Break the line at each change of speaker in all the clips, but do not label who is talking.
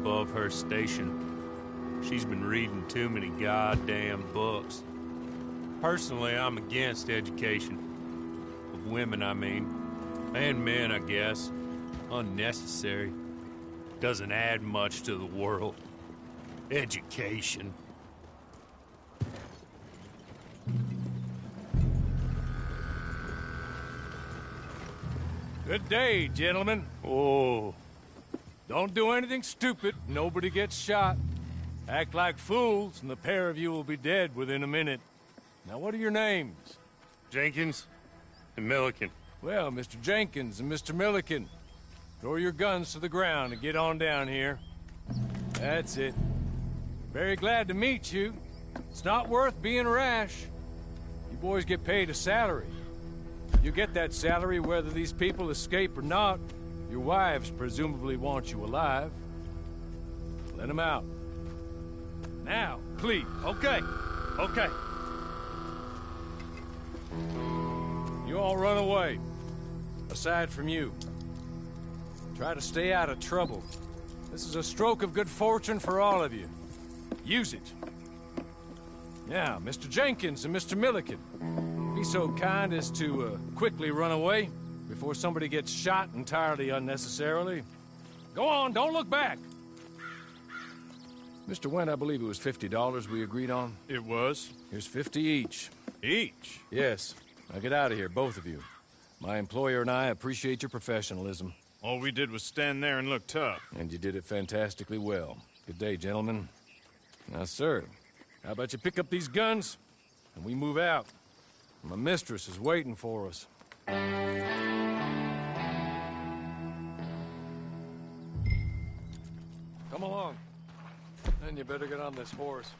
above her station. She's been reading too many goddamn books. Personally, I'm against education. Of women, I mean. And men, I guess. Unnecessary. Doesn't add much to the world. Education.
Good day, gentlemen.
Oh.
Don't do anything stupid. Nobody gets shot. Act like fools, and the pair of you will be dead within a minute. Now, what are your names?
Jenkins and Milliken.
Well, Mr. Jenkins and Mr. Milliken, throw your guns to the ground and get on down here. That's it. Very glad to meet you. It's not worth being rash. You boys get paid a salary. You get that salary whether these people escape or not. Your wives presumably want you alive. Let them out. Now, please.
Okay. Okay.
You all run away. Aside from you. Try to stay out of trouble. This is a stroke of good fortune for all of you. Use it. Now, Mr. Jenkins and Mr. Milliken, be so kind as to quickly run away before somebody gets shot entirely unnecessarily. Go on, don't look back. Mr. Wendt, I believe it was $50 we agreed on.
It was.
Here's 50 each.
Each?
Yes. Now get out of here, both of you. My employer and I appreciate your professionalism.
All we did was stand there and look tough.
And you did it fantastically well. Good day, gentlemen. Now, sir, how about you pick up these guns and we move out? My mistress is waiting for us. Come along. Then you better get on this horse.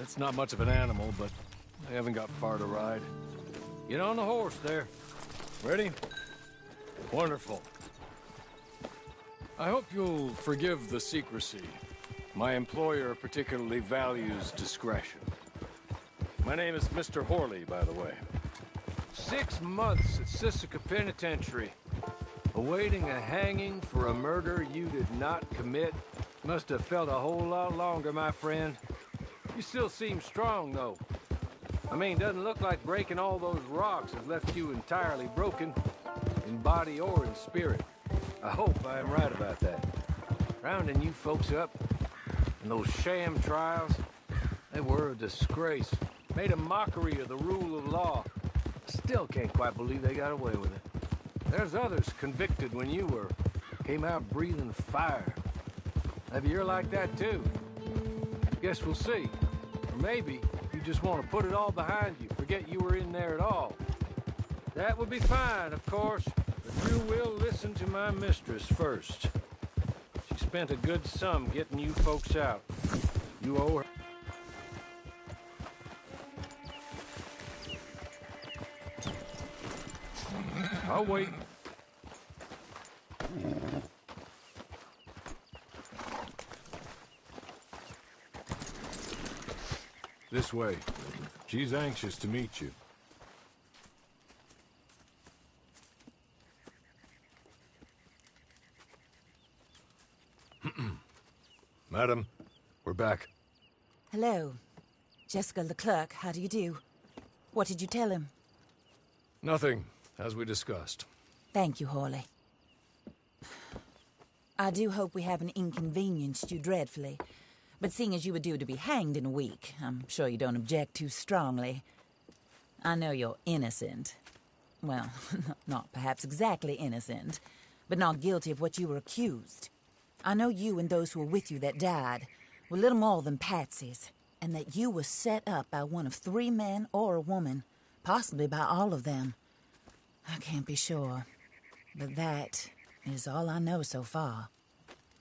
It's not much of an animal, but I haven't got far to ride. Get on the horse there. Ready? Wonderful. I hope you'll forgive the secrecy. My employer particularly values discretion. My name is Mr. Horley, by the way. 6 months at Sisika Penitentiary. Awaiting a hanging for a murder you did not commit. Must have felt a whole lot longer, my friend. You still seem strong, though. I mean, doesn't look like breaking all those rocks has left you entirely broken, in body or in spirit. I hope I am right about that. Rounding you folks up, and those sham trials, they were a disgrace. Made a mockery of the rule of law. Still can't quite believe they got away with it. There's others convicted when you were. Came out breathing fire. Maybe you're like that, too. Guess we'll see. Or maybe you just want to put it all behind you, forget you were in there at all. That would be fine, of course, but you will listen to my mistress first. She spent a good sum getting you folks out. You owe her. I'll wait. This way. She's anxious to meet you. Madam, we're back.
Hello. Jessica Leclerc, how do you do? What did you tell him?
Nothing, as we discussed.
Thank you, Horley. I do hope we haven't inconvenienced you dreadfully. But seeing as you were due to be hanged in a week, I'm sure you don't object too strongly. I know you're innocent. Well, not perhaps exactly innocent, but not guilty of what you were accused. I know you and those who were with you that died were little more than patsies, and that you were set up by one of 3 men or a woman, possibly by all of them. I can't be sure, but that is all I know so far.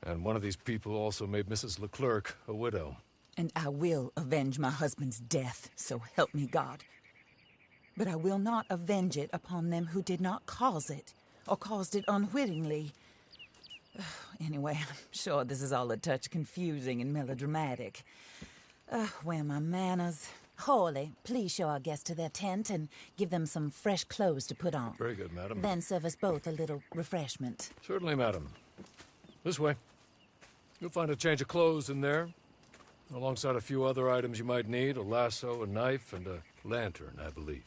And one of these people also made Mrs. Leclerc a widow.
And I will avenge my husband's death, so help me God. But I will not avenge it upon them who did not cause it, or caused it unwittingly. Anyway, I'm sure this is all a touch confusing and melodramatic. Where are my manners? Hawley, please show our guests to their tent and give them some fresh clothes to put on.
Very good, madam.
Then serve us both a little refreshment.
Certainly, madam. This way. You'll find a change of clothes in there, alongside a few other items you might need, a lasso, a knife, and a lantern, I believe.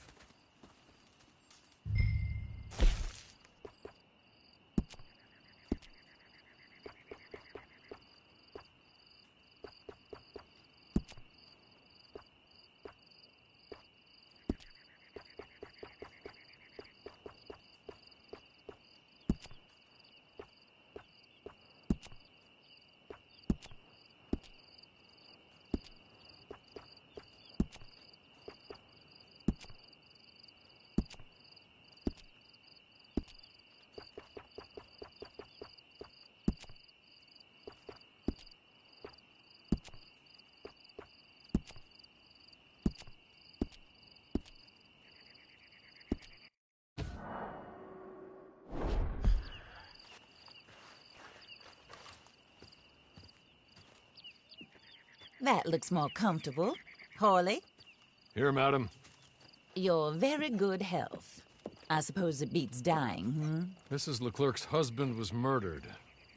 That looks more comfortable. Hawley,
Here, madam.
you're very good health. I suppose it beats dying,
Mrs. Leclerc's husband was murdered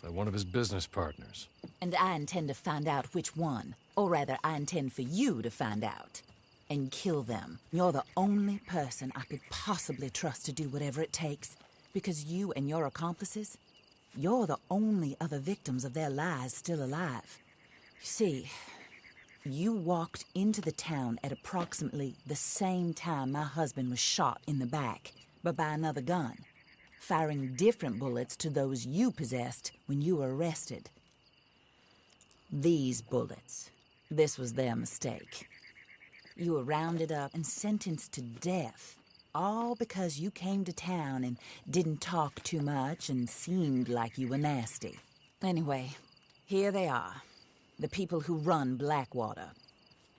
by one of his business partners.
And I intend to find out which one. Or rather, I intend for you to find out. And kill them. You're the only person I could possibly trust to do whatever it takes. Because you and your accomplices, you're the only other victims of their lies still alive. You see, you walked into the town at approximately the same time my husband was shot in the back, but by another gun, firing different bullets to those you possessed when you were arrested. These bullets, this was their mistake. You were rounded up and sentenced to death, all because you came to town and didn't talk too much and seemed like you were nasty. Anyway, here they are. The people who run Blackwater.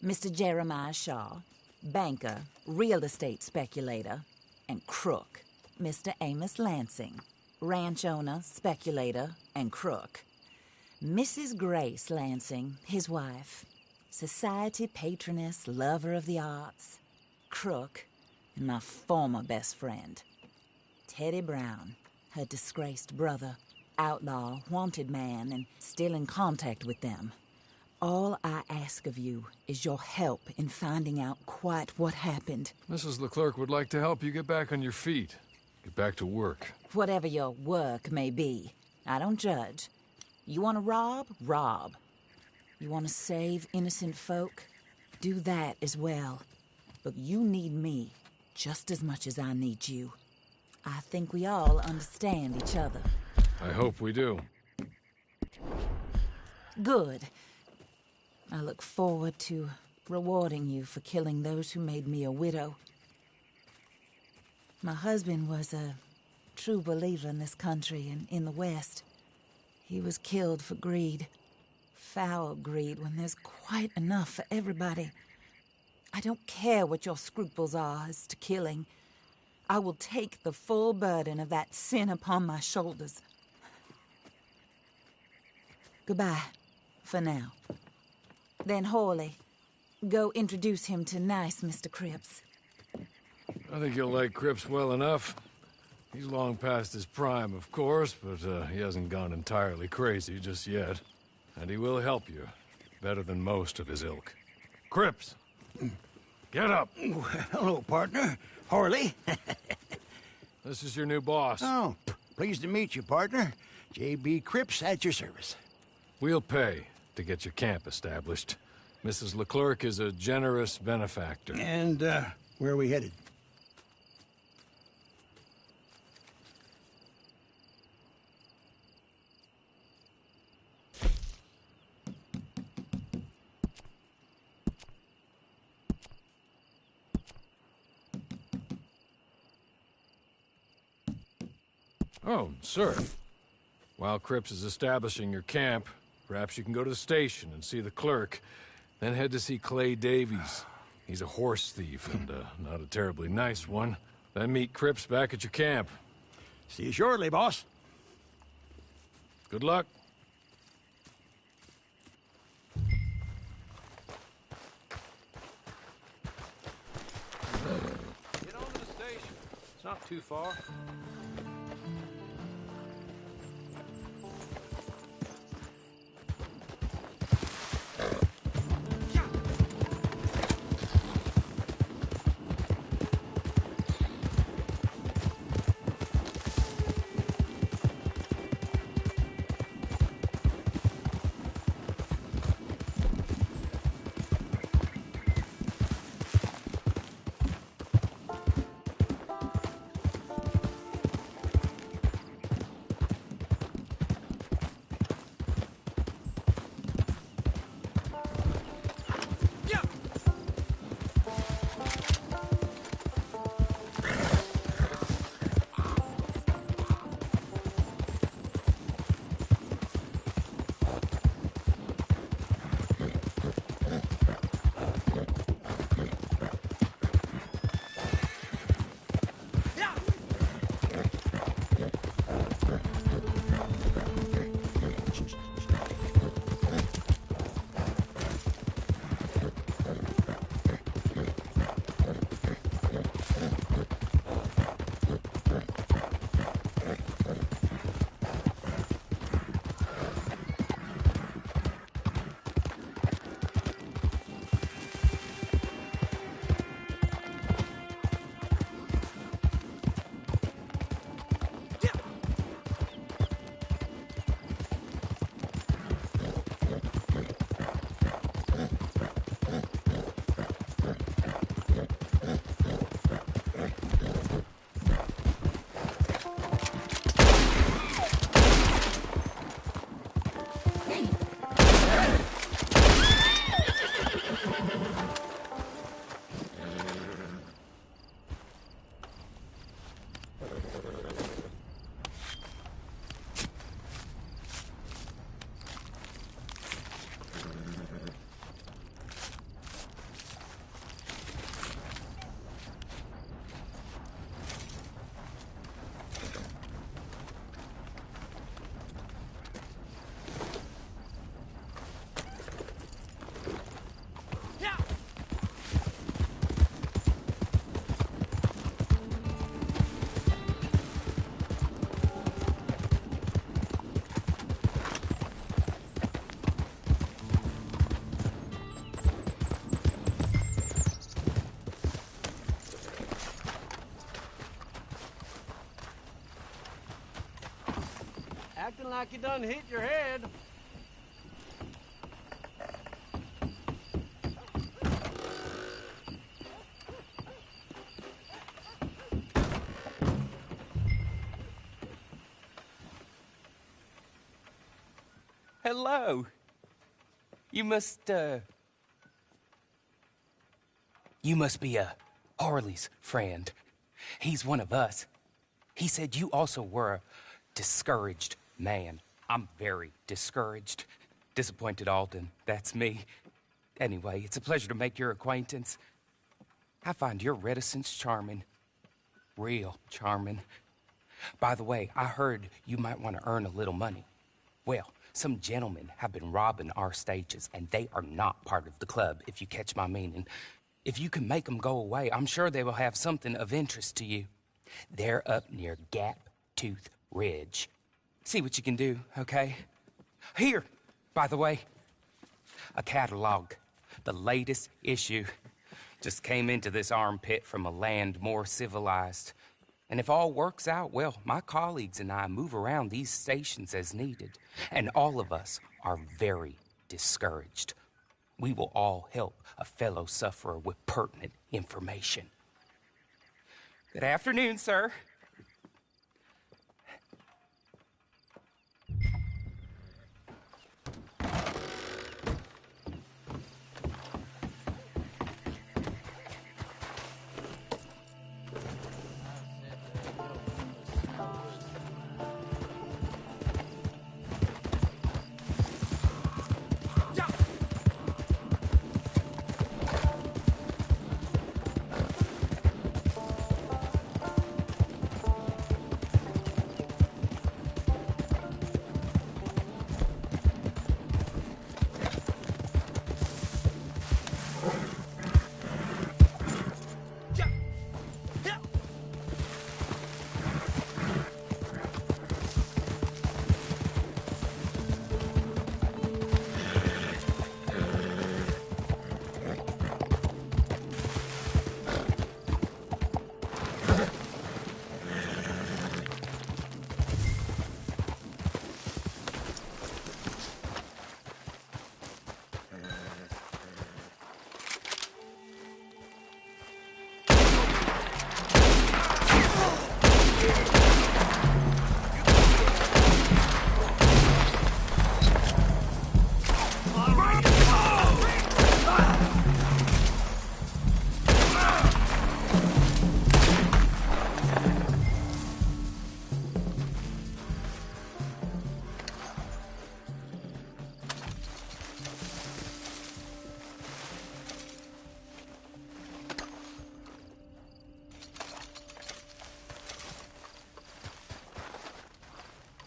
Mr. Jeremiah Shaw, banker, real estate speculator, and crook. Mr. Amos Lansing, ranch owner, speculator, and crook. Mrs. Grace Lansing, his wife, society patroness, lover of the arts, crook, and my former best friend. Teddy Brown, her disgraced brother, outlaw, wanted man, and still in contact with them. All I ask of you is your help in finding out quite what happened.
Mrs. Leclerc would like to help you get back on your feet. Get back to work.
Whatever your work may be, I don't judge. You want to rob? Rob. You want to save innocent folk? Do that as well. But you need me just as much as I need you. I think we all understand each other.
I hope we do.
Good. I look forward to rewarding you for killing those who made me a widow. My husband was a true believer in this country and in the West. He was killed for greed. Foul greed when there's quite enough for everybody. I don't care what your scruples are as to killing. I will take the full burden of that sin upon my shoulders. Goodbye, for now. Then Hawley, go introduce him to nice Mr. Cripps.
I think you'll like Cripps well enough. He's long past his prime, of course, but he hasn't gone entirely crazy just yet. And he will help you, better than most of his ilk. Cripps! Get up!
Hello, partner. Harley.
This is your new boss.
Oh, pleased to meet you, partner. J.B. Cripps at your service.
We'll pay to get your camp established. Mrs. Leclerc is a generous benefactor.
And, where are we headed?
Oh, sir. While Cripps is establishing your camp, perhaps you can go to the station and see the clerk, then head to see Clay Davies. He's a horse thief, and not a terribly nice one. Then meet Cripps back at your camp.
See you shortly, boss.
Good luck. It's not too far. Acting like you done hit your head.
Hello. You must be Harley's friend. He's one of us. He said you also were a discouraged man. I'm very discouraged. Disappointed Alden, that's me. Anyway, it's a pleasure to make your acquaintance. I find your reticence charming. Real charming. By the way, I heard you might want to earn a little money. Well, some gentlemen have been robbing our stages, and they are not part of the club, if you catch my meaning. If you can make them go away, I'm sure they will have something of interest to you. They're up near Gap Tooth Ridge. See what you can do, okay? Here, by the way, a catalog. The latest issue. Just came into this armpit from a land more civilized. And if all works out, well, my colleagues and I move around these stations as needed. And all of us are very discouraged. We will all help a fellow sufferer with pertinent information. Good afternoon, sir.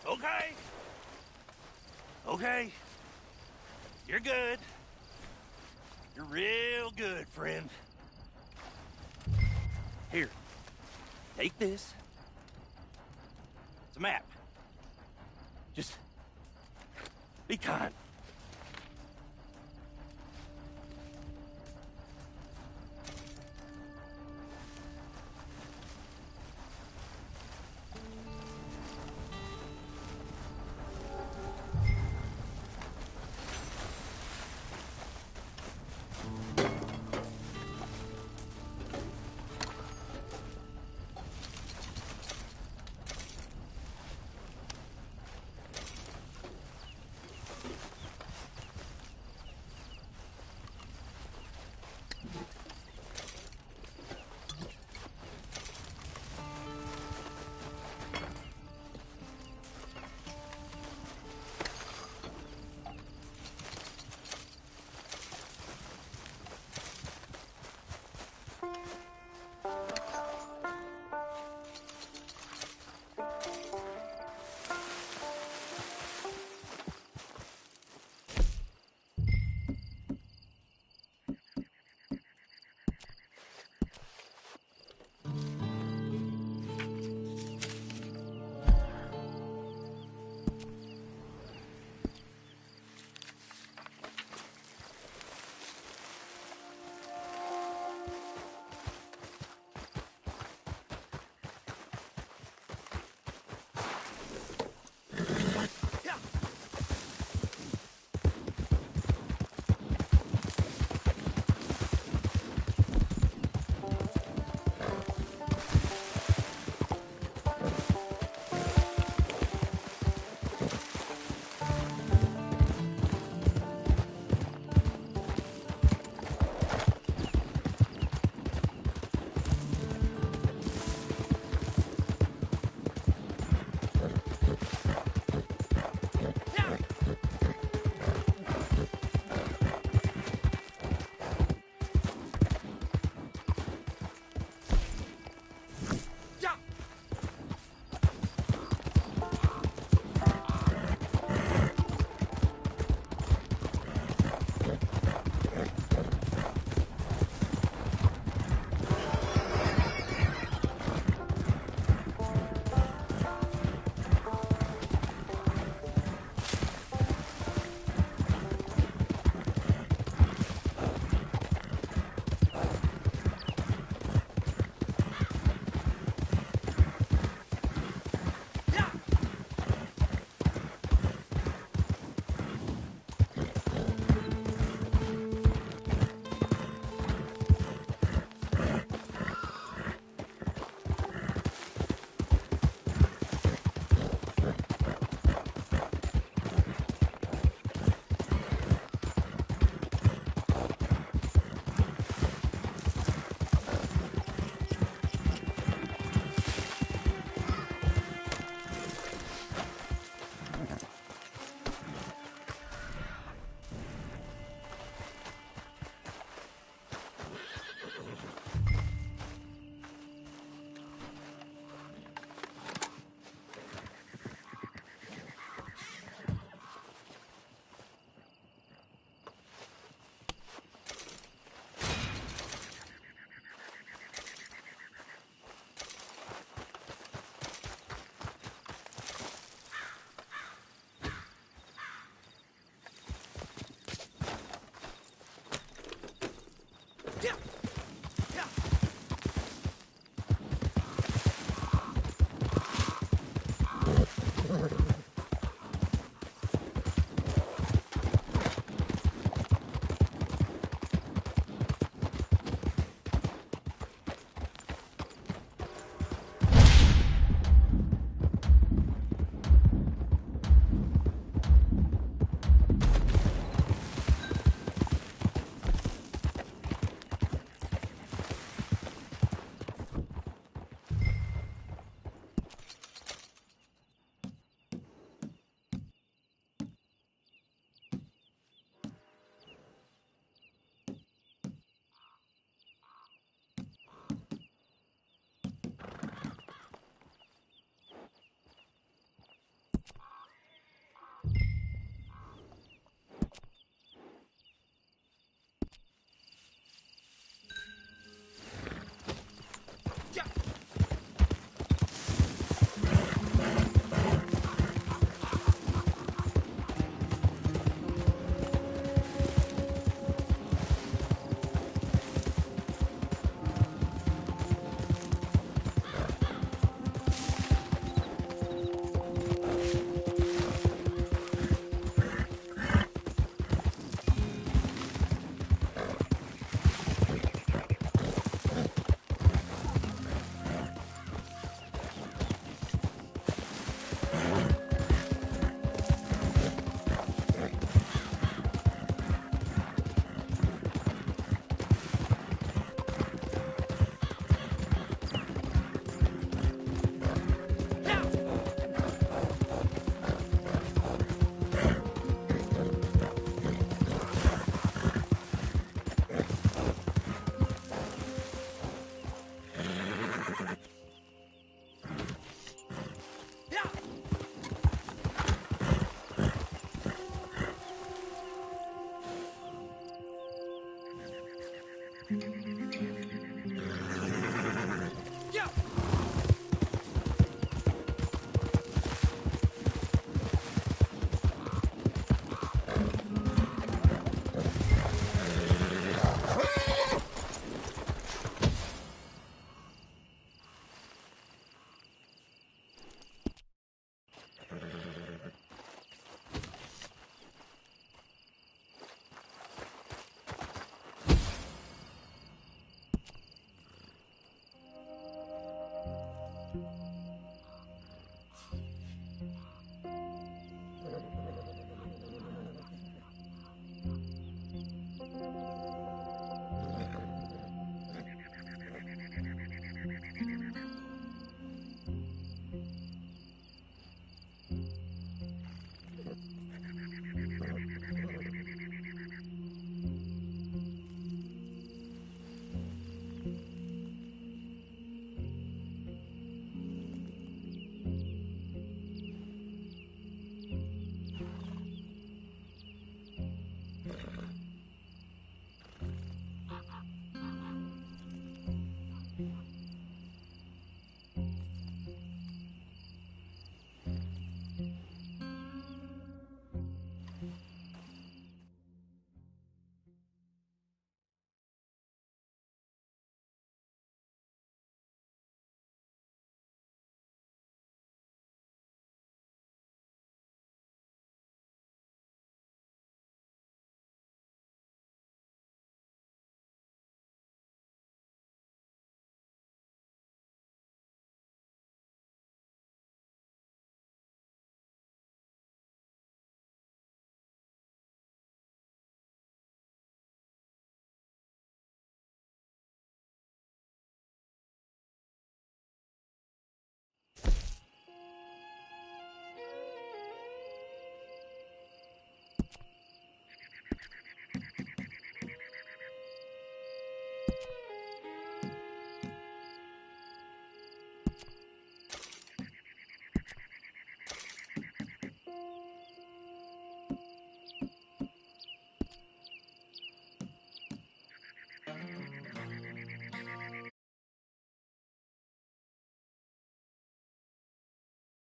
Okay. Okay. You're good. You're real good, friend. Here. Take this. It's a map. Just be kind.